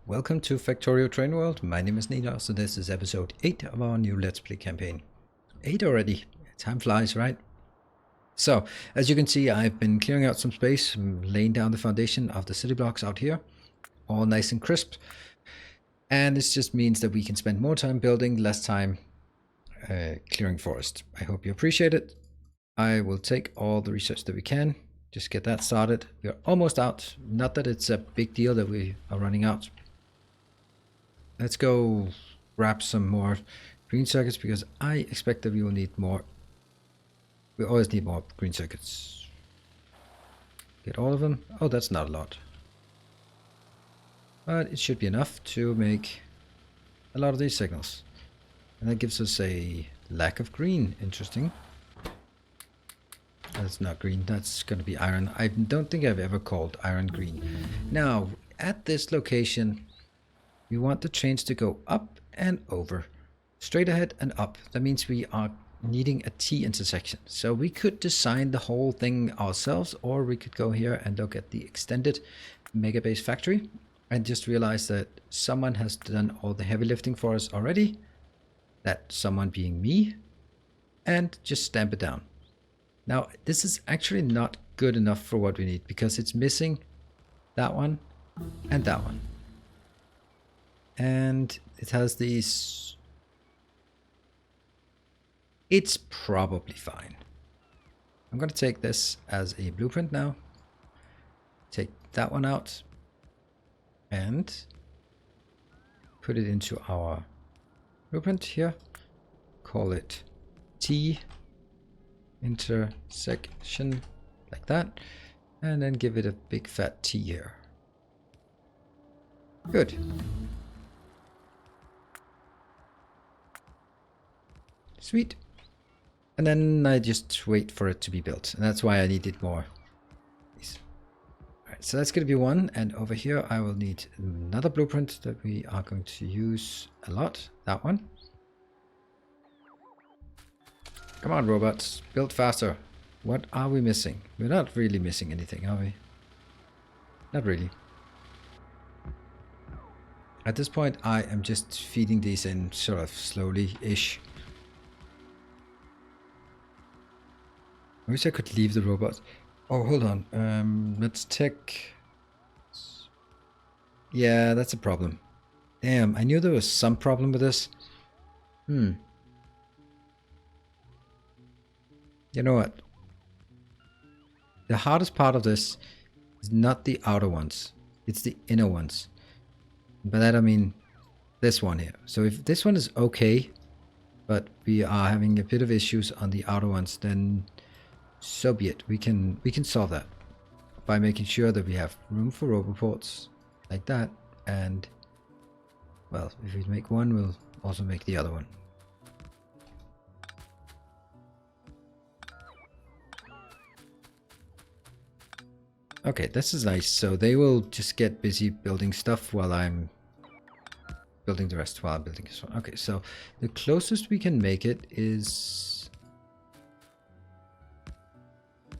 Welcome to Factorio Train World. My name is Nila, so this is episode 8 of our new Let's Play campaign. 8 already. Time flies, right? So, as you can see, I've been clearing out some space, laying down the foundation of the city blocks out here, all nice and crisp. And this just means that we can spend more time building, less time clearing forest. I hope you appreciate it. I will take all the research that we can, just get that started. We are almost out. Not that it's a big deal that we are running out. Let's go grab some more green circuits because I expect that we will need more. We always need more green circuits. Get all of them. Oh, that's not a lot. But it should be enough to make a lot of these signals. And that gives us a lack of green. Interesting. That's not green. That's going to be iron. I don't think I've ever called iron green. Now, at this location, we want the trains to go up and over, straight ahead and up. That means we are needing a T intersection. So we could design the whole thing ourselves, or we could go here and look at the extended mega base factory and just realize that someone has done all the heavy lifting for us already. That someone being me, and just stamp it down. Now, this is actually not good enough for what we need because it's missing that one and that one. And it has these. It's probably fine. I'm going to take this as a blueprint now. Take that one out. And put it into our blueprint here. Call it T intersection like that. And then give it a big fat T here. Good. Sweet. And then I just wait for it to be built. And that's why I needed more. Alright, so that's going to be one. And over here I will need another blueprint that we are going to use a lot. That one. Come on, robots. Build faster. What are we missing? We're not really missing anything, are we? Not really. At this point, I am just feeding these in sort of slowly-ish. I wish I could leave the robots. Oh, hold on. Let's check. Yeah, that's a problem. Damn, I knew there was some problem with this. You know what? The hardest part of this is not the outer ones. It's the inner ones. By that I mean this one here. So if this one is okay, but we are having a bit of issues on the outer ones, then so be it. We can solve that by making sure that we have room for roboports like that. And well, if we make one, we'll also make the other one. Okay, this is nice. So they will just get busy building stuff while I'm building the rest while I'm building this one. Okay, so the closest we can make it is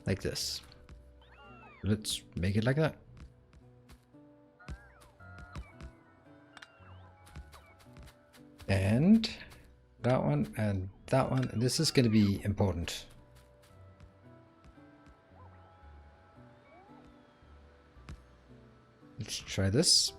like this. Let's make it like that. And that one and that one. And this is going to be important. Let's try this.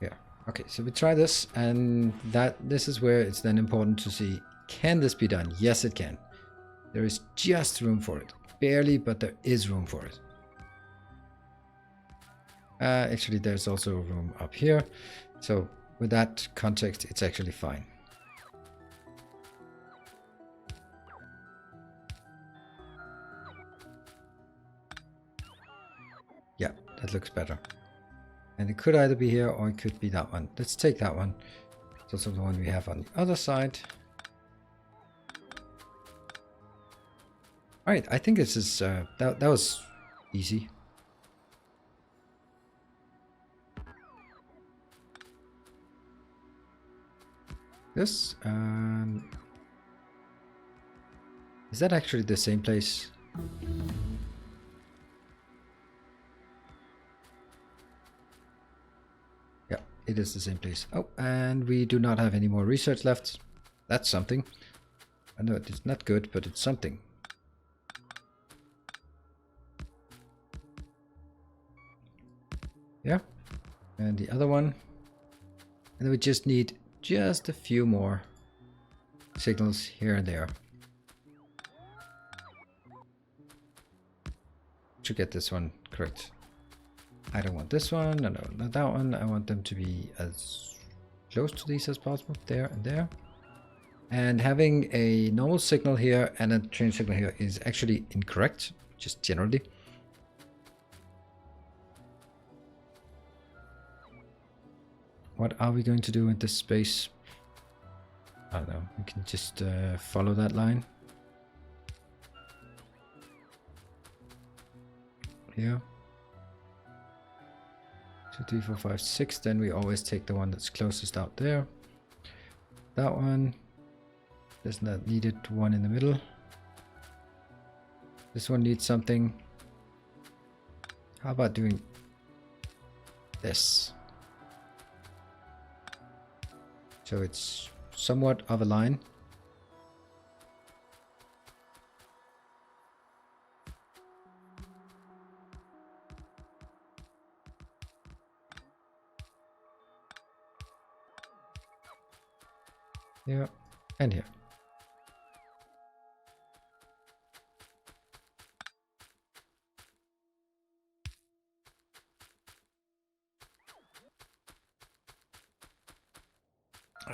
Yeah. Okay, so we try this, and this is where it's then important to see, can this be done? Yes, it can. There is just room for it. Barely, but there is room for it. Actually, there's also room up here. So with that context, it's actually fine. Yeah, that looks better. And it could either be here or it could be that one. Let's take that one. It's also the one we have on the other side. Alright, I think this is, that was easy. this. Is that actually the same place? Yeah, it is the same place. Oh, and we do not have any more research left. That's something. I know it's not good, but it's something. Yeah, and the other one. And then we just need just a few more signals here and there. To get this one correct. I don't want this one, no, not that one. I want them to be as close to these as possible, there and there. And having a normal signal here and a train signal here is actually incorrect, just generally. What are we going to do in this space? I don't know, we can just follow that line. Here. 2, 3, 4, 5, 6. Then we always take the one that's closest out there. That one. There's not needed one in the middle. This one needs something. How about doing this? So it's somewhat of a line. Here and here.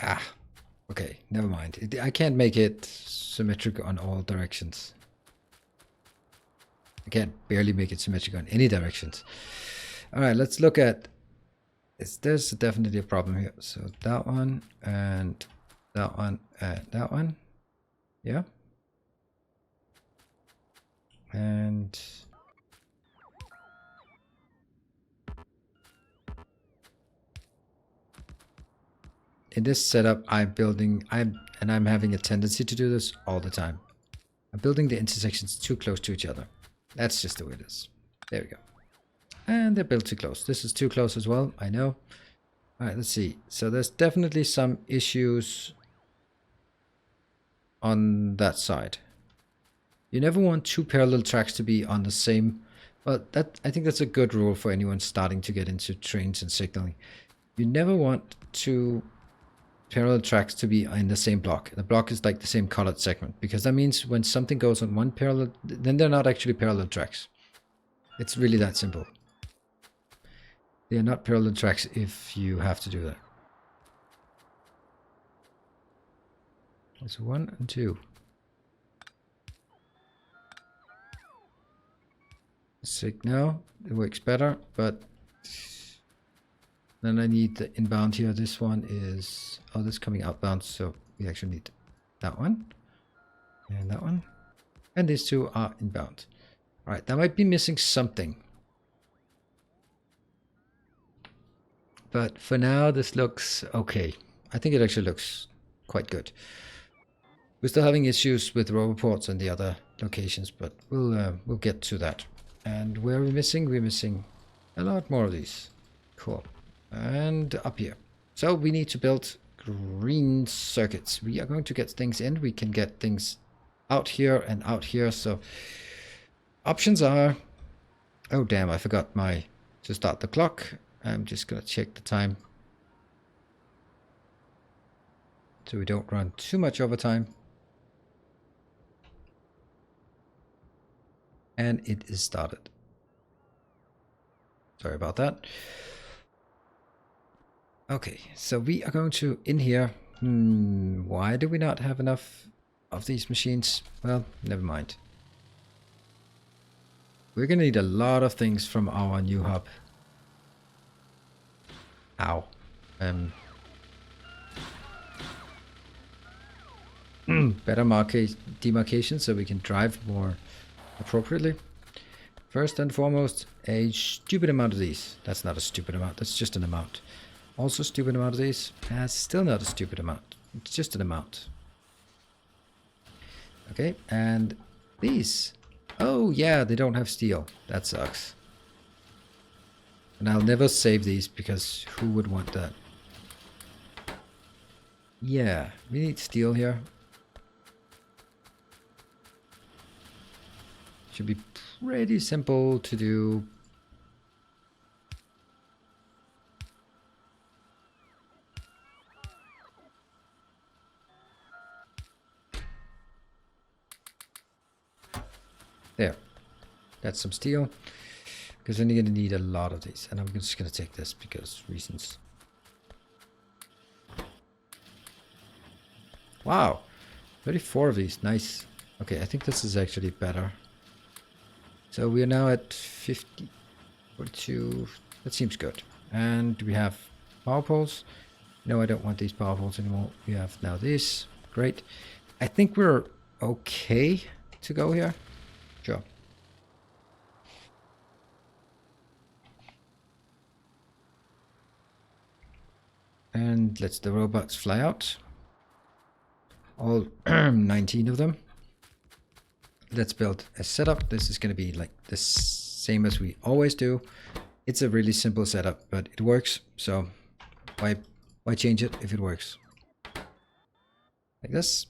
Ah, okay, never mind. I can't make it symmetric on all directions. I can't barely make it symmetric on any directions. All right, let's look at... There's definitely a problem here. So that one and that one and that one. Yeah. And... in this setup, I'm having a tendency to do this all the time. I'm building the intersections too close to each other. That's just the way it is. There we go. And they're built too close. This is too close as well, I know. All right, let's see. So there's definitely some issues on that side. You never want two parallel tracks to be on the same... Well, I think that's a good rule for anyone starting to get into trains and signaling. You never want two parallel tracks to be in the same block. The block is like the same colored segment, because that means when something goes on one parallel, then they're not actually parallel tracks. It's really that simple. They are not parallel tracks if you have to do that. That's 1 and 2. Signal, it works better, but then I need the inbound here. This one is, oh, this is coming outbound, so we actually need that one and that one, and these two are inbound. All right, that might be missing something, but for now this looks okay. I think it actually looks quite good. We're still having issues with roboports and the other locations, but we'll get to that. And where are we missing? We're missing a lot more of these. Cool. And up here. So we need to build green circuits. We are going to get things in. We can get things out here and out here. So options are... Oh, damn, I forgot to start the clock. I'm just going to check the time, so we don't run too much overtime. And it is started. Sorry about that. Okay, so we are going to, in here, why do we not have enough of these machines? Well, never mind. We're going to need a lot of things from our new hub. Ow. Better demarcation so we can drive more appropriately. First and foremost, a stupid amount of these. That's not a stupid amount, that's just an amount. Also stupid amount of these. That's still not a stupid amount. It's just an amount. Okay, and these. Oh yeah, they don't have steel. That sucks. And I'll never save these because who would want that? Yeah, we need steel here. Should be pretty simple to do. There. That's some steel. Because then you're going to need a lot of these. And I'm just going to take this because reasons. Wow. 34 of these. Nice. Okay, I think this is actually better. So we are now at 50, 42. That seems good. And we have power poles. No, I don't want these power poles anymore. We have now this. Great. I think we're okay to go here. Sure. And let's the robots fly out. All 19 of them. Let's build a setup. This is going to be like the same as we always do. It's a really simple setup, but it works. So why change it if it works? Like this.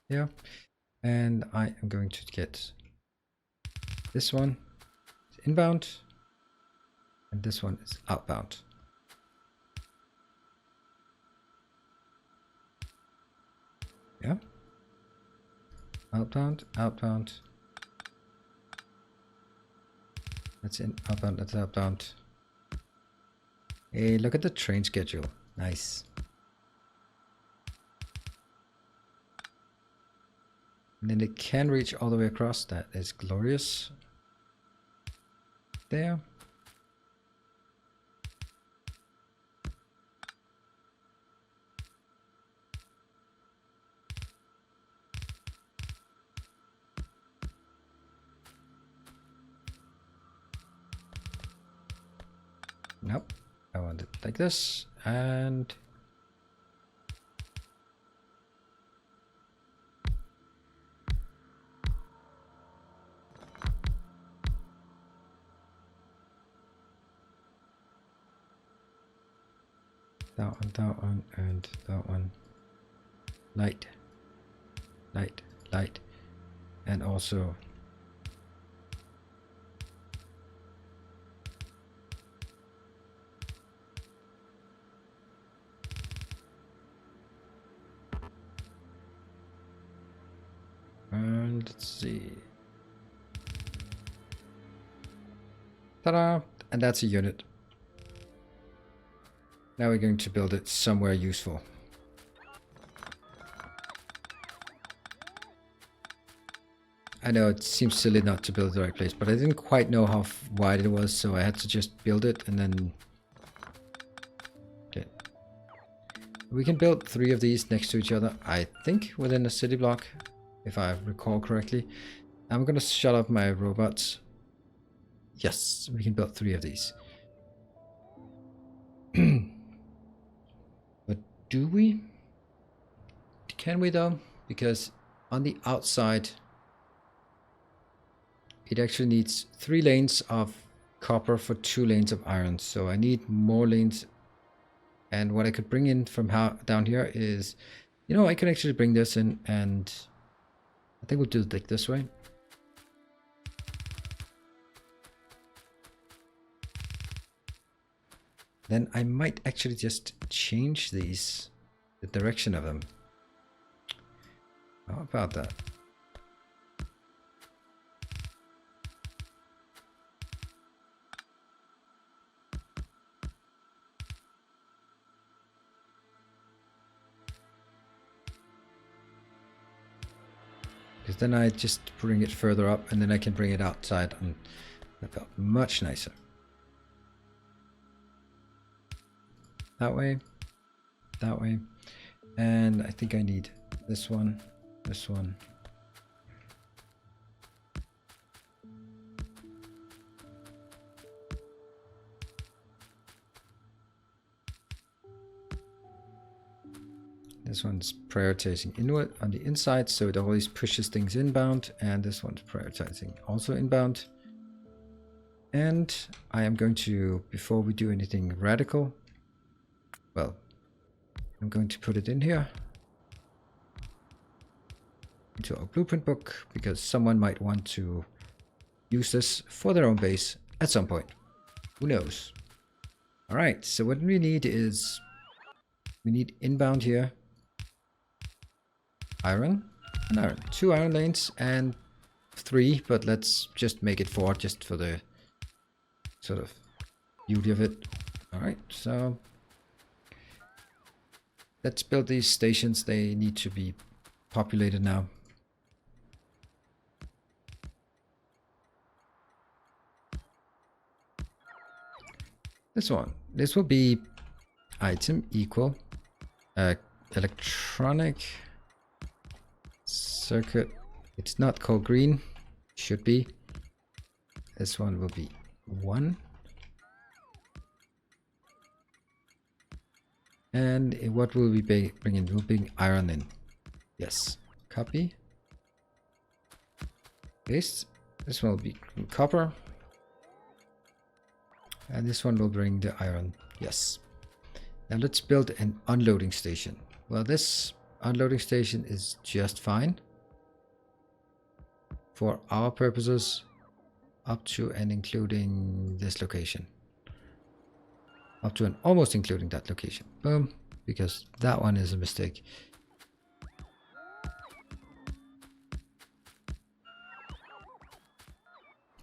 Yeah. And I am going to get this one is inbound and this one is outbound. Yeah. Outbound, outbound. That's in outbound, that's outbound. Hey, look at the train schedule. Nice. And then it can reach all the way across. That is glorious. There. Nope. I want it like this. And that one, and that one. Light, light, light. And also and let's see. Ta-da! And that's a unit. Now we're going to build it somewhere useful. I know it seems silly not to build the right place, but I didn't quite know how wide it was, so I had to just build it and then... Okay. We can build 3 of these next to each other, I think, within a city block, if I recall correctly. I'm gonna shut up my robots. Yes, we can build 3 of these. But do we? Can we though? Because on the outside it actually needs 3 lanes of copper for 2 lanes of iron. So I need more lanes. And what I could bring in from down here is, you know, I can actually bring this in, and I think we'll do it like this way. Then I might actually just change these, the direction of them. How about that? Because then I just bring it further up, and then I can bring it outside, and that felt much nicer. That way, and I think I need this one This one. This one's prioritizing inward on the inside, so it always pushes things inbound, and this one's prioritizing also inbound. And I am going to, before we do anything radical, well, I'm going to put it in here into our blueprint book, because someone might want to use this for their own base at some point. Who knows? All right, so what we need is, we need inbound here, iron and iron. 2 iron lanes and 3, but let's just make it 4 just for the sort of beauty of it. All right, so let's build these stations. They need to be populated now. This one, this will be item equal electronic circuit. It's not called green, should be. This one will be 1. And what will we bring in? We'll bring iron in. Yes. Copy. Paste. This one will be copper. And this one will bring the iron. Yes. Now let's build an unloading station. Well, this unloading station is just fine for our purposes, up to and including this location. Up to and almost including that location. Boom. Because that one is a mistake.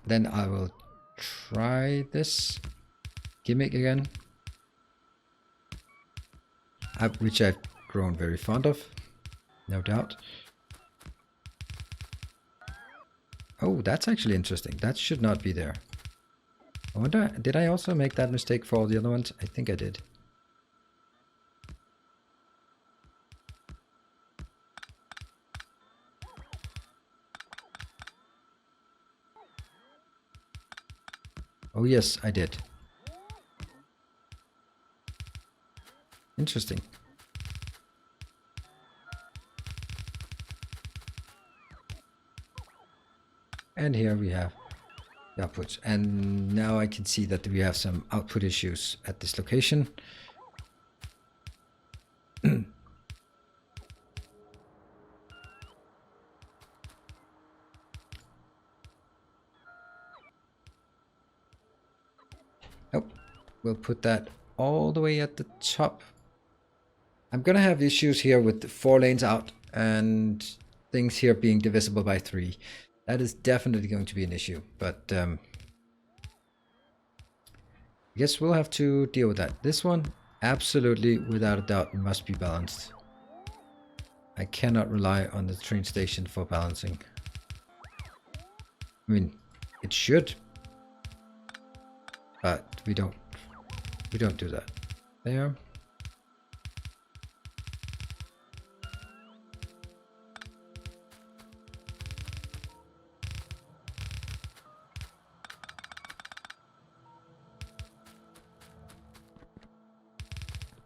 Then I will try this gimmick again, which I've grown very fond of, no doubt. Oh, that's actually interesting. That should not be there. I wonder, did I also make that mistake for all the other ones? I think I did. Oh yes, I did. Interesting. And here we have the outputs. And now I can see that we have some output issues at this location. Nope. We'll put that all the way at the top. I'm gonna have issues here with the 4 lanes out and things here being divisible by 3. That is definitely going to be an issue, but I guess we'll have to deal with that. This one, absolutely, without a doubt, must be balanced. I cannot rely on the train station for balancing. I mean, it should, but we don't do that. There.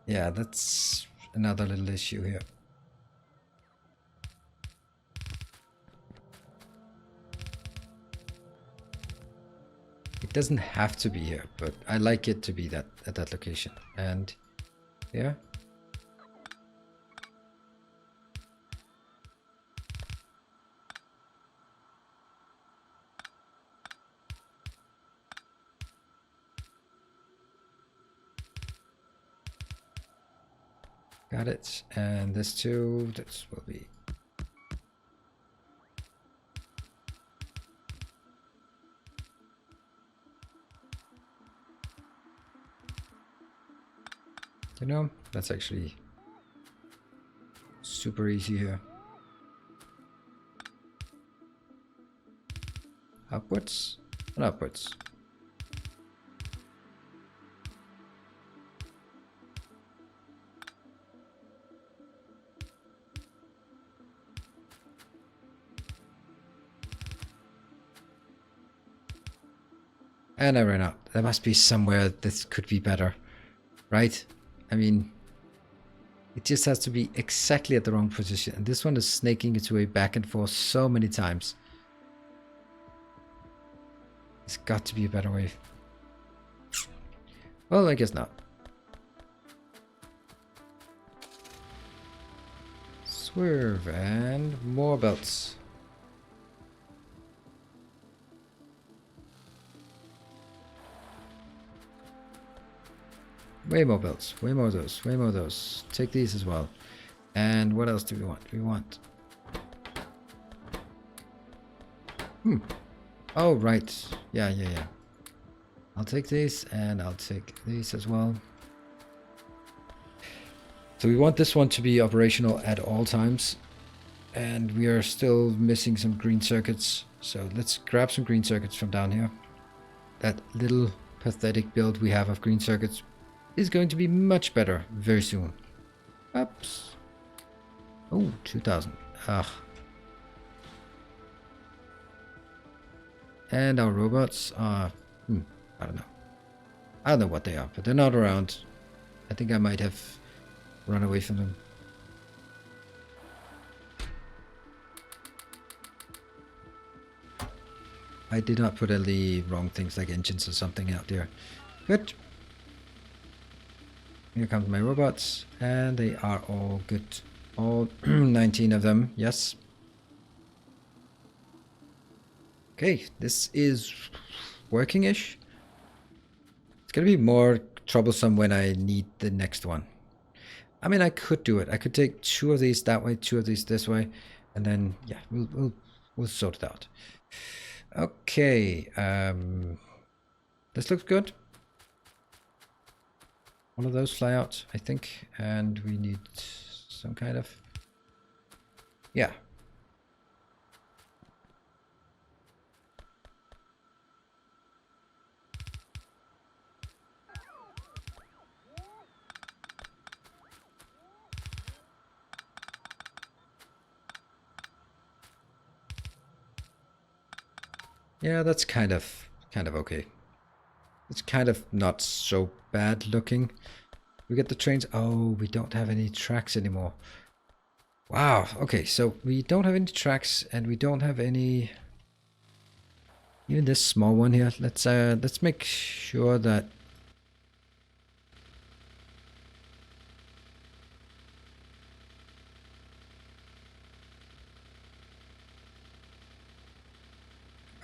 Yeah, that's another little issue here. It doesn't have to be here, but I like it to be that at that location. And yeah. Got it. And this too, this will be. You know, that's actually super easy here. Upwards and upwards. And I ran out. There must be somewhere this could be better. Right? I mean, it just has to be exactly at the wrong position. And this one is snaking its way back and forth so many times. There's got to be a better way. Well, I guess not. Swerve and more belts. Way more belts, way more of those, way more of those. Take these as well. And what else do we want? We want... Oh, right. Yeah. I'll take these and I'll take these as well. So we want this one to be operational at all times. And we are still missing some green circuits. So let's grab some green circuits from down here. That little pathetic build we have of green circuits is going to be much better very soon. Oops. Oh, 2000. Ugh. And our robots are... I don't know. I don't know what they are, but they're not around. I think I might have run away from them. I did not put any wrong things like engines or something out there. Good. Here comes my robots, and they are all good. All 19 of them, yes. Okay, this is working-ish. It's gonna be more troublesome when I need the next one. I mean, I could do it. I could take 2 of these that way, 2 of these this way, and then yeah, we'll sort it out. Okay, this looks good. All of those fly out, I think, and we need some kind of... Yeah. Yeah, that's kind of okay. It's kind of not so bad looking. We get the trains. Oh, we don't have any tracks anymore. Wow. Okay, so we don't have any tracks, and we don't have any. Even this small one here. Let's make sure that.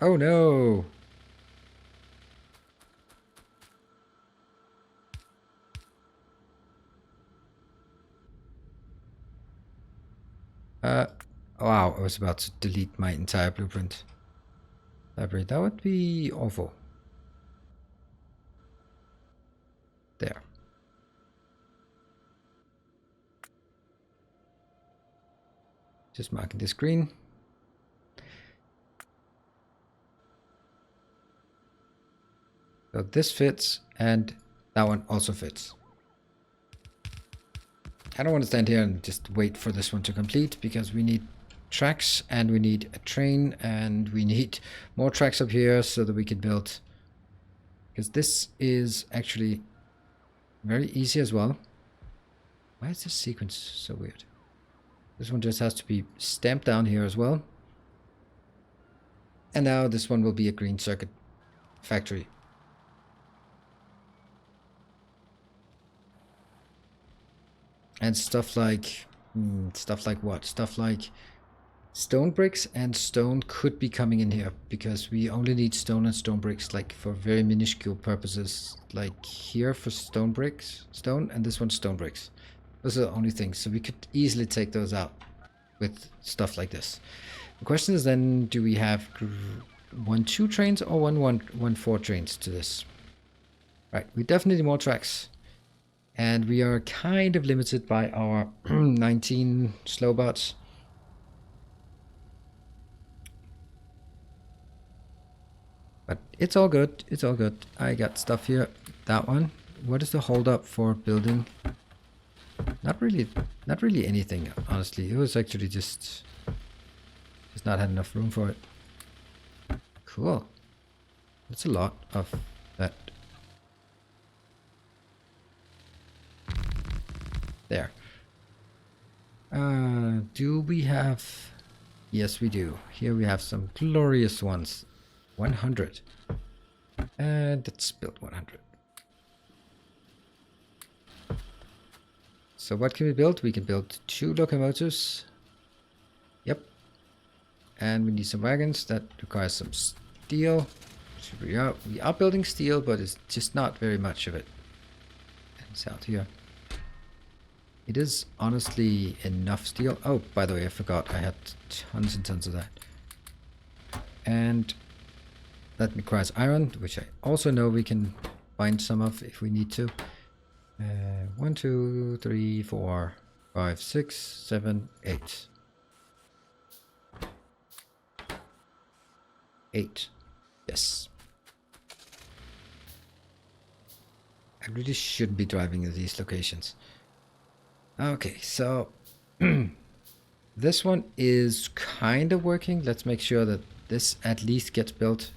Oh no. Wow, I was about to delete my entire blueprint library. That would be awful. There. Just marking this green. So this fits, and that one also fits. I don't want to stand here and just wait for this one to complete, because we need tracks, and we need a train, and we need more tracks up here so that we can build. Because this is actually very easy as well. Why is this sequence so weird? This one just has to be stamped down here as well. And now this one will be a green circuit factory. And stuff like what? Stuff like stone bricks and stone could be coming in here, because we only need stone and stone bricks like for very minuscule purposes, like here for stone bricks, stone, and this one stone bricks. Those are the only things, so we could easily take those out with stuff like this. The question is then, do we have 1-2 trains or 1-4 trains to this? Right, we definitely need more tracks. And we are kind of limited by our 19 slow bots. But it's all good. It's all good. I got stuff here. That one. What is the hold up for building? Not really anything, honestly. It was actually just not had enough room for it. Cool. That's a lot of that. There. Do we have... Yes, we do. Here we have some glorious ones. 100. And let's build 100. So what can we build? We can build 2 locomotives. Yep. And we need some wagons. That requires some steel. So we are building steel, but it's just not very much of it. And it's out here. It is honestly enough steel. Oh, by the way, I forgot. I had tons and tons of that. And that requires iron, which I also know we can find some of if we need to. 1, 2, 3, 4, 5, 6, 7, 8. 8. Yes. I really should be driving to these locations. Okay, so this one is kind of working. Let's make sure that this at least gets built.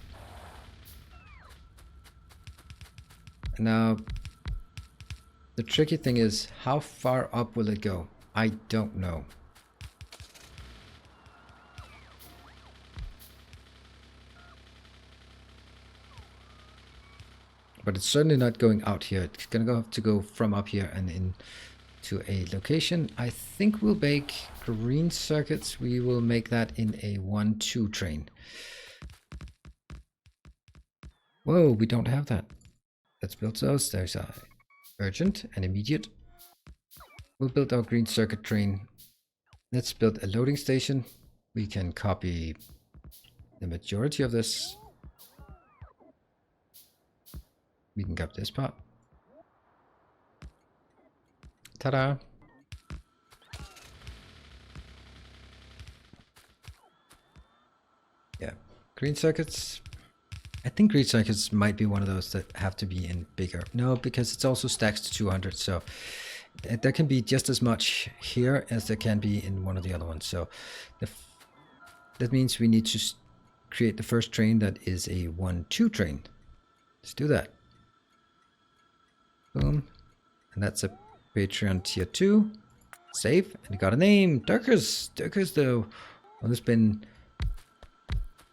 Now, the tricky thing is, how far up will it go? I don't know. But it's certainly not going out here. It's gonna have to go from up here and in to a location. I think we'll make green circuits. We will make that in a 1-2 train. Whoa, we don't have that. Let's build those. There's a urgent and immediate. We'll build our green circuit train. Let's build a loading station. We can copy the majority of this. We can copy this part. Ta-da! Yeah, green circuits. I think green circuits might be one of those that have to be in bigger. No, because it's also stacks to 200, so there can be just as much here as there can be in one of the other ones. So that means we need to create the first train that is a 1-2 train. Let's do that. Boom. And that's a Patreon tier 2. Save. And it got a name. Dirkers. Dirkers, though. Well, it's been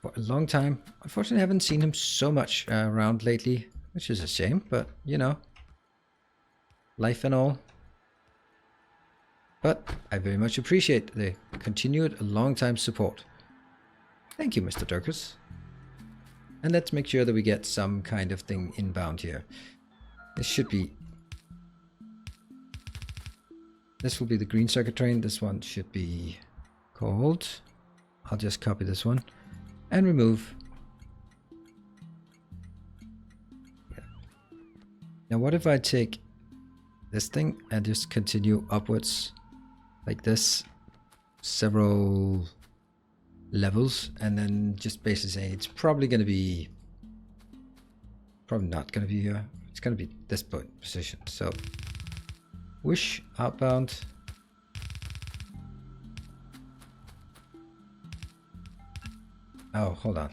for a long time. Unfortunately, I haven't seen him so much around lately, which is a shame, but you know, life and all. But I very much appreciate the continued long-time support. Thank you, Mr. Dirkers. And let's make sure that we get some kind of thing inbound here. This should be... This will be the green circuit train. This one should be called... I'll just copy this one and remove. Yeah. Now what if I take this thing and just continue upwards like this, several levels, and then just basically say it's probably going to be... Probably not going to be here. It's going to be this position. So, wish outbound. Oh, hold on.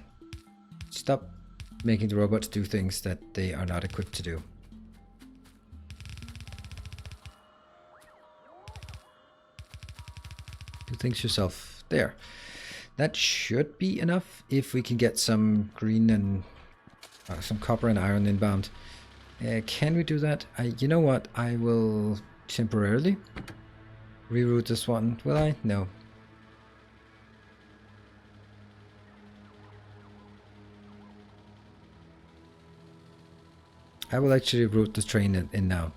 Stop making the robots do things that they are not equipped to do. Do things yourself. There. That should be enough if we can get some green and some copper and iron inbound. Can we do that? You know what? I will temporarily reroute this one. Will I? No. I will actually route the train in now.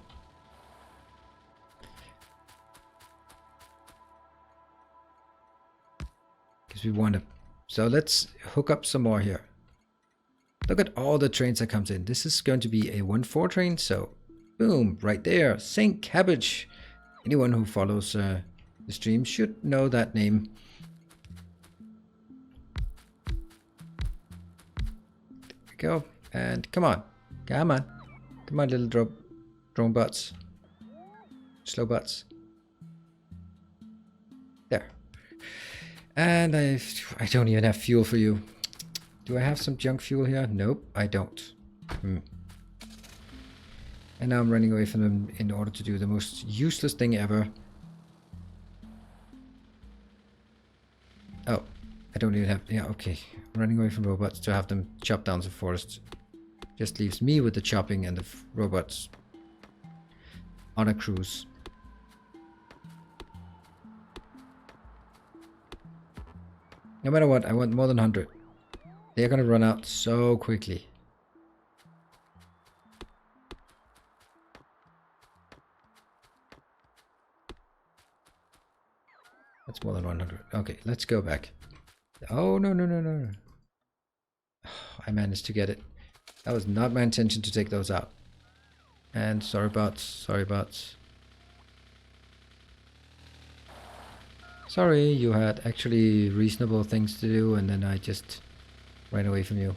Because we want to. So let's hook up some more here. Look at all the trains that comes in. This is going to be a 1-4 train, so boom, right there. St. Cabbage. Anyone who follows the stream should know that name. There we go. And come on. Come on. Come on, little drone butts. Slow butts. There. And I don't even have fuel for you. Do I have some junk fuel here? Nope, I don't. And now I'm running away from them in order to do the most useless thing ever. Oh, I don't even have... Yeah, okay. I'm running away from robots to have them chop down the forest. Just leaves me with the chopping and the robots on a cruise. No matter what, I want more than 100. They're gonna run out so quickly. That's more than 100. Okay, let's go back. Oh, no, no, no, no. I managed to get it. That was not my intention to take those out. And sorry bots, sorry bots. Sorry, you had actually reasonable things to do and then I just ran away from you.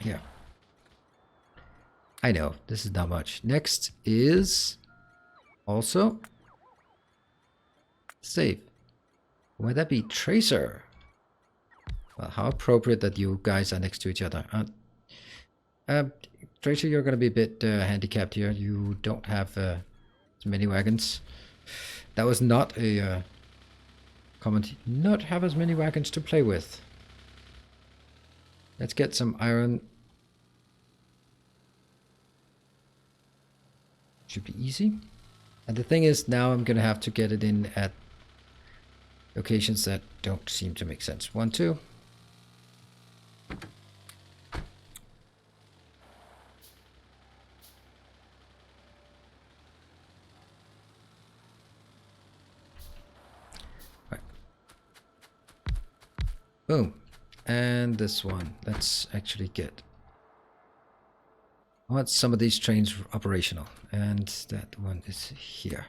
Yeah. I know, this is not much. Next is also save. Would that be Tracer? Well, how appropriate that you guys are next to each other. Tracer, you're going to be a bit handicapped here. You don't have as many wagons. That was not a comment. Not have as many wagons to play with. Let's get some iron. Should be easy. And the thing is, now I'm going to have to get it in at locations that don't seem to make sense. 1, 2. Right. Boom. And this one. Let's actually get... I want some of these trains operational. And that one is here.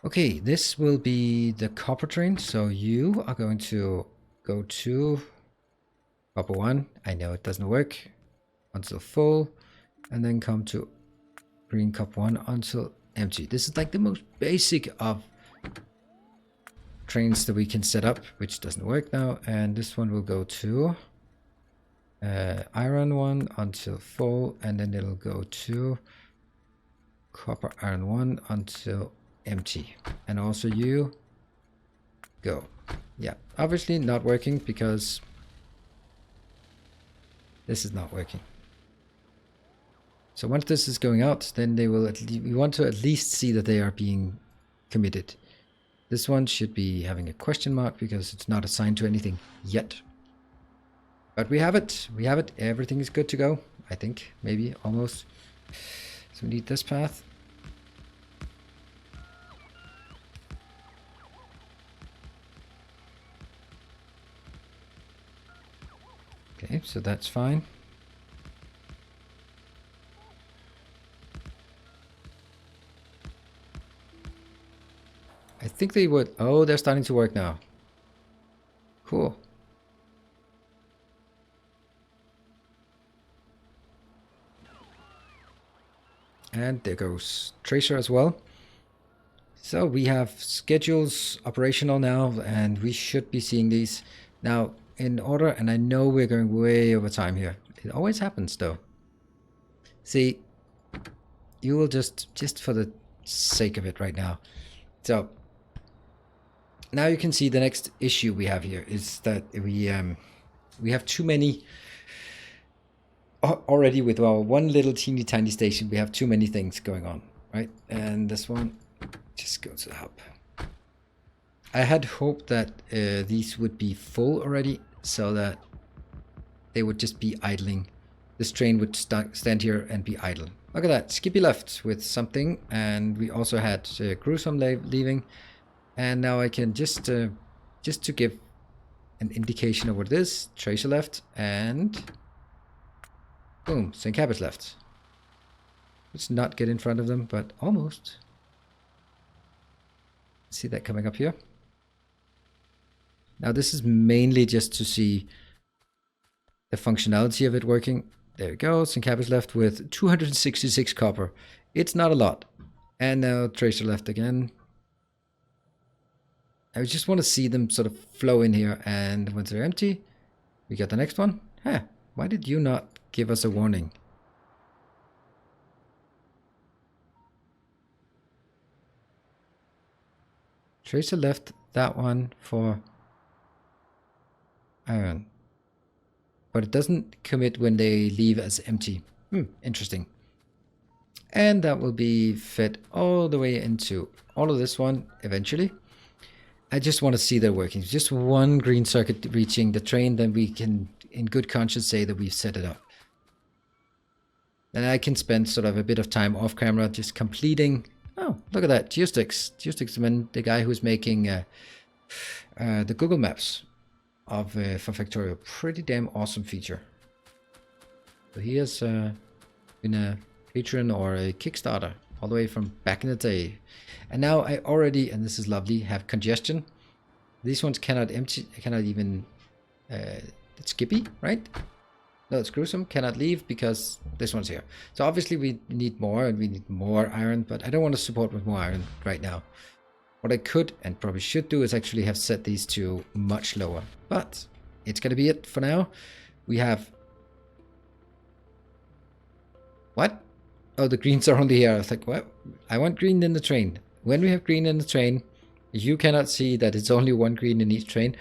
Okay, this will be the copper train. So you are going to go to copper 1. I know it doesn't work until full. And then come to green copper 1 until empty. This is like the most basic of trains that we can set up, which doesn't work now. And this one will go to iron 1 until full. And then it'll go to copper iron 1 until empty. And also you go. Yeah, obviously not working because this is not working. So once this is going out, then they will we want to at least see that they are being committed. This one should be having a question mark because it's not assigned to anything yet. But we have it. We have it. Everything is good to go. I think, maybe, almost. So we need this path. Okay, so that's fine. I think they would... Oh, they're starting to work now. Cool. And there goes Tracer as well. So we have schedules operational now, and we should be seeing these now in order. And I know we're going way over time here. It always happens though. See, you will just for the sake of it right now. So now you can see the next issue we have here is that we have too many already with our one little teeny tiny station. We have too many things going on, right? And this one just goes to the hub. I had hoped that these would be full already so that they would just be idling. This train would stand here and be idle. Look at that, Skippy left with something, and we also had Gruesome leaving. And now I can just to give an indication of what it is, Tracer left, and boom, St. Cabot left. Let's not get in front of them, but almost. See that coming up here. Now this is mainly just to see the functionality of it working. There we go, St. Cabot left with 266 copper. It's not a lot. And now Tracer left again. I just want to see them sort of flow in here, and once they're empty, we got the next one. Huh, why did you not give us a warning? Tracer left that one for iron, but it doesn't commit when they leave as empty. Interesting. And that will be fed all the way into all of this one eventually. I just want to see their workings. Just one green circuit reaching the train, then we can, in good conscience, say that we've set it up. And I can spend sort of a bit of time off camera just completing. Oh, look at that. Geosticks. Geosticks, the guy who's making the Google Maps of for Factorio. Pretty damn awesome feature. So he has been a patron or a Kickstarter all the way from back in the day. And now I already, and this is lovely, have congestion. These ones cannot empty, cannot even, it's skippy, right? No, it's gruesome, cannot leave because this one's here. So obviously we need more, and we need more iron, but I don't want to support with more iron right now. What I could and probably should do is actually have set these to much lower. But it's going to be it for now. We have... What? Oh, the greens are only here. I was like, what? I want green in the train. When we have green in the train, you cannot see that it's only one green in each train,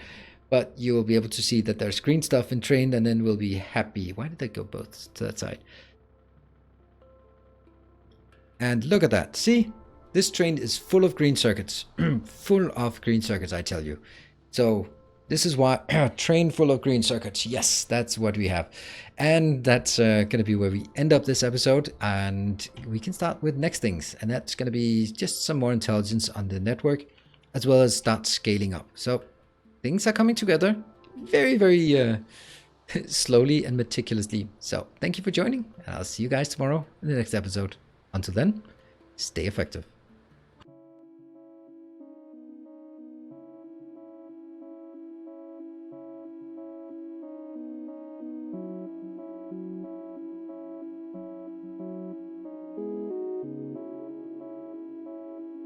but you will be able to see that there's green stuff in train, and then we'll be happy. Why did they go both to that side? And look at that. See? This train is full of green circuits. Full of green circuits, I tell you. So this is why train full of green circuits. Yes, that's what we have. And that's going to be where we end up this episode. And we can start with next things. And that's going to be just some more intelligence on the network, as well as start scaling up. So things are coming together very, very slowly and meticulously. So thank you for joining. And I'll see you guys tomorrow in the next episode. Until then, stay effective.